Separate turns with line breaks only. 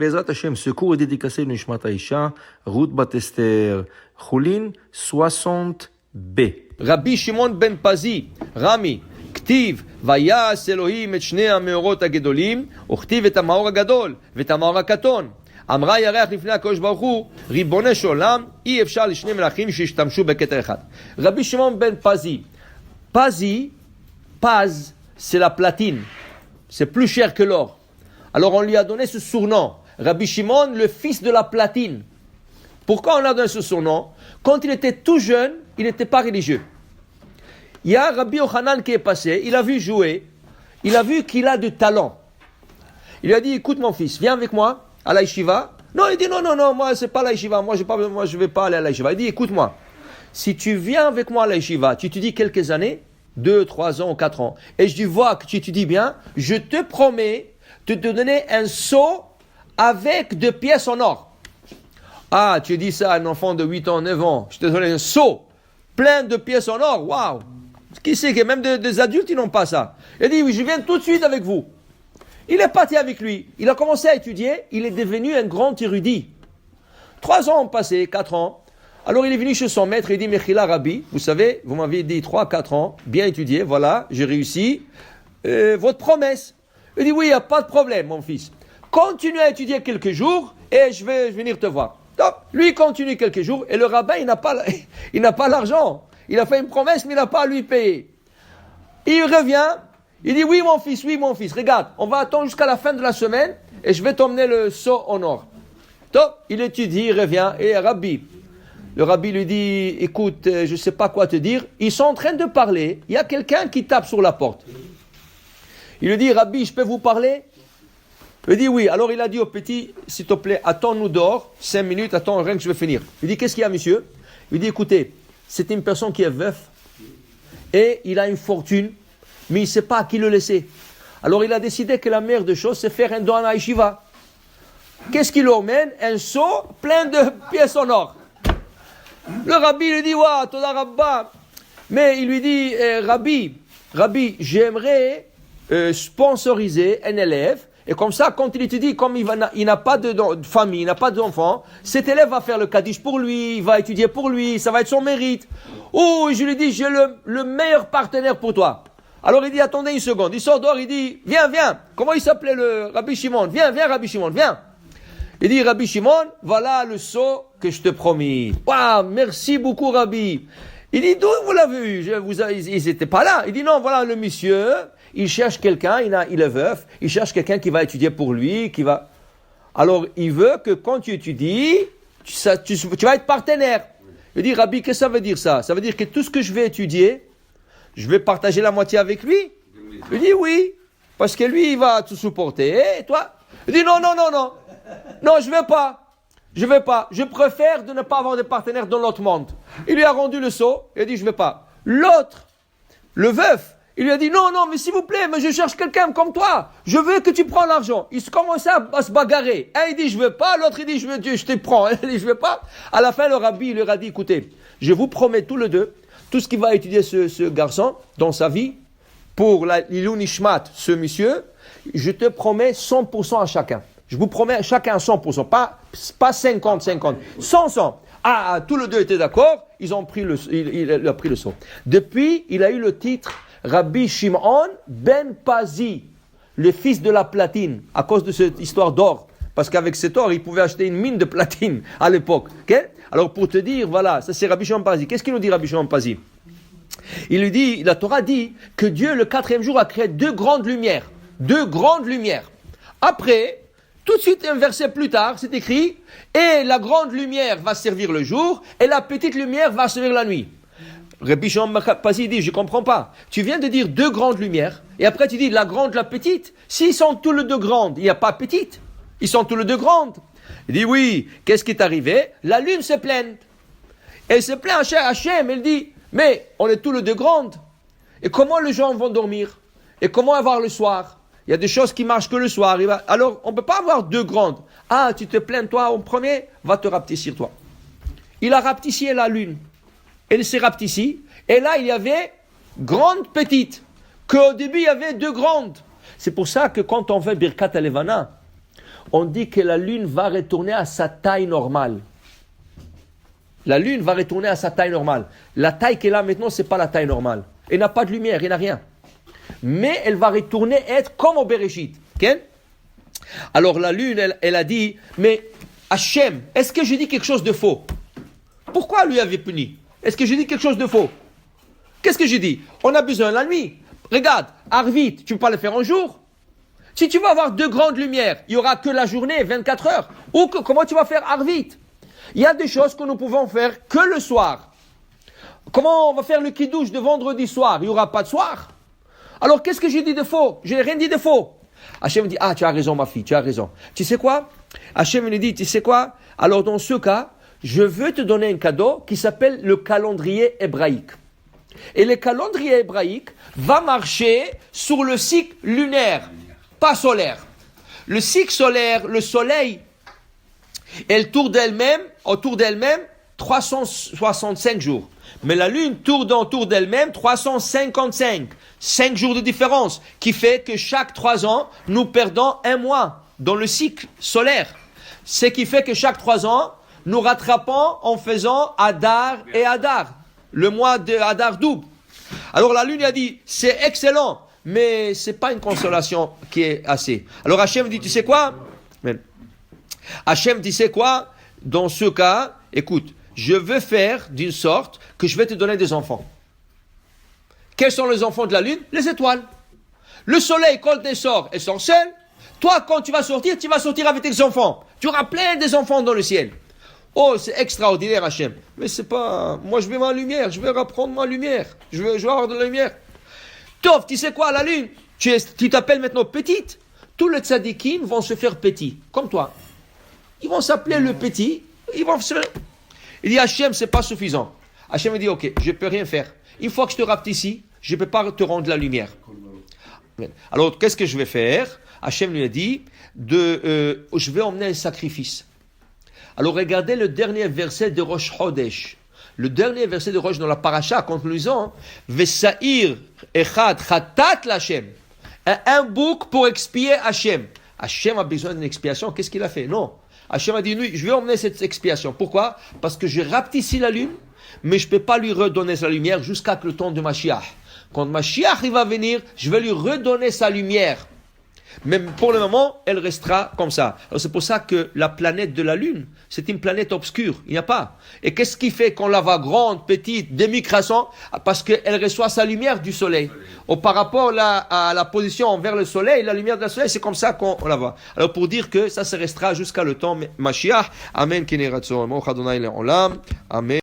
Bezrat Hashem, secours et dédicacé de Nishmat Aisha, Ruth Batester, Choulin, 60b. Rabbi Shimon ben Pazi, Rami, כתיב, ויעש אלוהים את שני המאורות הגדולים, וכתיב את המאור הגדול ואת המאור הקטון. אמרה ירח לפני הקדוש ברוך הוא, ריבונו של עולם, אי אפשר לשני מלאכים שהשתמשו בכתר אחד. רבי שמעון בן פזי, Paz, c'est la platine, c'est plus cher que l'or. Alors on lui a donné ce surnom, Rabbi Shimon, le fils de la platine. Pourquoi on lui a donné ce surnom? Quand il était tout jeune, il n'était pas religieux. Il y a Rabbi Yochanan qui est passé, il a vu jouer, il a vu qu'il a du talent. Il lui a dit, écoute mon fils, viens avec moi à la yeshiva. Non, il dit, non, moi c'est pas la yeshiva, moi je vais pas aller à la yeshiva. Il dit, écoute-moi, si tu viens avec moi à la yeshiva, tu étudies quelques années, 2, 3 ans ou 4 ans, et je vois que tu étudies bien, je te promets de te donner un seau avec 2 pièces en or. Ah, tu dis ça à un enfant de 8 ans, 9 ans, je te donne un seau plein de pièces en or, waouh! Qui sait que même des adultes, ils n'ont pas ça. Il dit, oui, je viens tout de suite avec vous. Il est parti avec lui. Il a commencé à étudier. Il est devenu un grand érudit. 3 ans ont passé, 4 ans. Alors il est venu chez son maître. Il dit, Mechila Rabbi, vous savez, vous m'aviez dit 3-4 ans, bien étudié, voilà, j'ai réussi. Votre promesse. Il dit, oui, il n'y a pas de problème, mon fils. Continue à étudier quelques jours et je vais venir te voir. Donc, lui, il continue quelques jours et le rabbin, il n'a pas l'argent. Il a fait une promesse, mais il n'a pas à lui payer. Il revient, il dit, oui mon fils, regarde, on va attendre jusqu'à la fin de la semaine et je vais t'emmener le seau en or. Donc, il étudie, il revient, et le rabbi lui dit, écoute, je ne sais pas quoi te dire, ils sont en train de parler, il y a quelqu'un qui tape sur la porte. Il lui dit, Rabbi, je peux vous parler? Il dit, oui. Alors il a dit au petit, s'il te plaît, attends-nous dehors, 5 minutes, attends, rien que je vais finir. Il dit, qu'est-ce qu'il y a, monsieur? Il dit, écoutez, c'est une personne qui est veuf et il a une fortune, mais il ne sait pas à qui le laisser. Alors il a décidé que la meilleure des choses, c'est faire un don à la yeshiva. Qu'est-ce qu'il emmène? Un seau plein de pièces en or. Le rabbi lui dit, wa, toda rabba. Mais il lui dit, Rabbi, j'aimerais sponsoriser un élève. Et comme ça, quand il étudie, comme il n'a pas de famille, il n'a pas d'enfant, cet élève va faire le kaddish pour lui, il va étudier pour lui, ça va être son mérite. Oh, je lui dis, j'ai le meilleur partenaire pour toi. Alors il dit, attendez une seconde. Il sort dehors, il dit, viens. Comment il s'appelait le Rabbi Shimon? Viens, Rabbi Shimon, viens. Il dit, Rabbi Shimon, voilà le seau que je te promis. Waouh, merci beaucoup, Rabbi. Il dit, d'où vous l'avez eu? Ils n'étaient pas là. Il dit, non, voilà le monsieur. Il cherche quelqu'un, il est veuf, il cherche quelqu'un qui va étudier pour lui, Alors, il veut que quand tu étudies, tu vas être partenaire. Il dit, Rabbi, qu'est-ce que ça veut dire ça? Ça veut dire que tout ce que je vais étudier, je vais partager la moitié avec lui? Il dit, oui, parce que lui, il va te supporter. Et toi? Il dit, non, je ne vais pas. Je préfère de ne pas avoir de partenaire dans l'autre monde. Il lui a rendu le seau, il a dit, je ne vais pas. L'autre, le veuf, il lui a dit, non, mais s'il vous plaît, mais je cherche quelqu'un comme toi. Je veux que tu prends l'argent. Il commençait à se bagarrer. Un, il dit, je veux pas. L'autre, il dit, je te prends. Il dit, je veux pas. À la fin, le rabbi, il leur a dit, écoutez, je vous promets tous les deux, tout ce qu'il va étudier ce garçon dans sa vie, pour l'Ilou Nishmat, ce monsieur, je te promets 100% à chacun. Je vous promets à chacun 100%. Pas 50. 100. Ah, tous les deux étaient d'accord. Il a pris le seau. Depuis, il a eu le titre Rabbi Shimon ben Pazi, le fils de la platine, à cause de cette histoire d'or. Parce qu'avec cet or, il pouvait acheter une mine de platine à l'époque. Okay? Alors pour te dire, voilà, ça c'est Rabbi Shimon Pazi. Qu'est-ce qu'il nous dit Rabbi Shimon Pazi? Il lui dit, la Torah dit que Dieu, le 4e jour, a créé 2 grandes lumières. 2 grandes lumières. Après, tout de suite, un verset plus tard, c'est écrit, et la grande lumière va servir le jour, et la petite lumière va servir la nuit. Rabbi Shimon Pazi dit, je ne comprends pas. Tu viens de dire 2 grandes lumières, et après tu dis la grande, la petite. S'ils sont tous les 2 grandes, il n'y a pas petite. Ils sont tous les 2 grandes. Il dit, oui, qu'est-ce qui est arrivé? La lune se plaint. Elle se plaint à Hachem, elle dit, mais on est tous les 2 grandes. Et comment les gens vont dormir? Et comment avoir le soir? Il y a des choses qui marchent que le soir. Alors, on ne peut pas avoir 2 grandes. Ah, tu te plains, toi, en premier, va te rapetissir, toi. Il a rapetissé la lune. Elle s'est rapetissie. Et là, il y avait grande, petite. Qu'au début, il y avait 2 grandes. C'est pour ça que quand on fait Birkat Alevana, on dit que la lune va retourner à sa taille normale. La lune va retourner à sa taille normale. La taille qu'elle a maintenant, ce n'est pas la taille normale. Elle n'a pas de lumière, elle n'a rien. Mais elle va retourner être comme au Bereshit. Okay? Alors la lune, elle a dit, mais Hachem, est-ce que j'ai dit quelque chose de faux? Pourquoi lui avait puni? Est-ce que j'ai dit quelque chose de faux? Qu'est-ce que j'ai dit? On a besoin de la nuit. Regarde, Arvit, tu ne peux pas le faire un jour? Si tu vas avoir deux grandes lumières, il n'y aura que la journée, 24 heures. Ou comment tu vas faire Arvit? Il y a des choses que nous pouvons faire que le soir. Comment on va faire le kiddush de vendredi soir? Il n'y aura pas de soir. Alors qu'est-ce que j'ai dit de faux? Je n'ai rien dit de faux. Hachem me dit, tu as raison ma fille, tu as raison. Tu sais quoi? Hachem me dit, tu sais quoi? Alors dans ce cas, je veux te donner un cadeau qui s'appelle le calendrier hébraïque. Et le calendrier hébraïque va marcher sur le cycle lunaire, pas solaire. Le cycle solaire, le soleil, elle tourne autour d'elle-même 365 jours. Mais la lune tourne autour d'elle-même 355. 5 jours de différence, qui fait que chaque 3 ans, nous perdons un mois dans le cycle solaire. Ce qui fait que chaque 3 ans, nous rattrapons en faisant Adar et Adar. Le mois de Adar double. Alors la lune a dit, c'est excellent, mais c'est pas une consolation qui est assez. Alors Hachem dit, tu sais quoi? Hachem dit, c'est quoi? Dans ce cas, écoute, je veux faire d'une sorte que je vais te donner des enfants. Quels sont les enfants de la lune? Les étoiles. Le soleil, quand il sort, elles sont seules. Toi, quand tu vas sortir avec tes enfants. Tu auras plein des enfants dans le ciel. Oh, c'est extraordinaire, Hachem. Mais c'est pas... Moi, je veux ma lumière. Je veux reprendre ma lumière. Je veux avoir de la lumière. Tov, tu sais quoi, la lune? Tu t'appelles maintenant petite. Tous les tzadikim vont se faire petits, comme toi. Ils vont s'appeler le petit. Il dit, Hachem, c'est pas suffisant. Hachem me dit, ok, je peux rien faire. Une fois que je te rapetisse, je ne peux pas te rendre la lumière. Alors, qu'est-ce que je vais faire? Hachem lui a dit, je vais emmener un sacrifice. Alors, regardez le dernier verset de Rosh Chodesh. Le dernier verset de Rosh dans la paracha, quand nous lisons, Vesaïr echad chatat l'Hachem. Un bouc pour expier Hachem. Hachem a besoin d'une expiation. Qu'est-ce qu'il a fait? Non. Hachem a dit, oui, je vais emmener cette expiation. Pourquoi? Parce que je rapetisse la lune, mais je ne peux pas lui redonner sa lumière jusqu'à le temps de Mashiach. Quand Mashiach il va venir, je vais lui redonner sa lumière. Mais pour le moment, elle restera comme ça. Alors c'est pour ça que la planète de la Lune, c'est une planète obscure. Il n'y a pas. Et qu'est-ce qui fait qu'on la voit grande, petite, demi-croissant? Parce qu'elle reçoit sa lumière du soleil. Ou par rapport à la position envers le soleil, la lumière du soleil, c'est comme ça qu'on la voit. Alors pour dire que ça restera jusqu'à le temps Mashiach. Amen. Amen.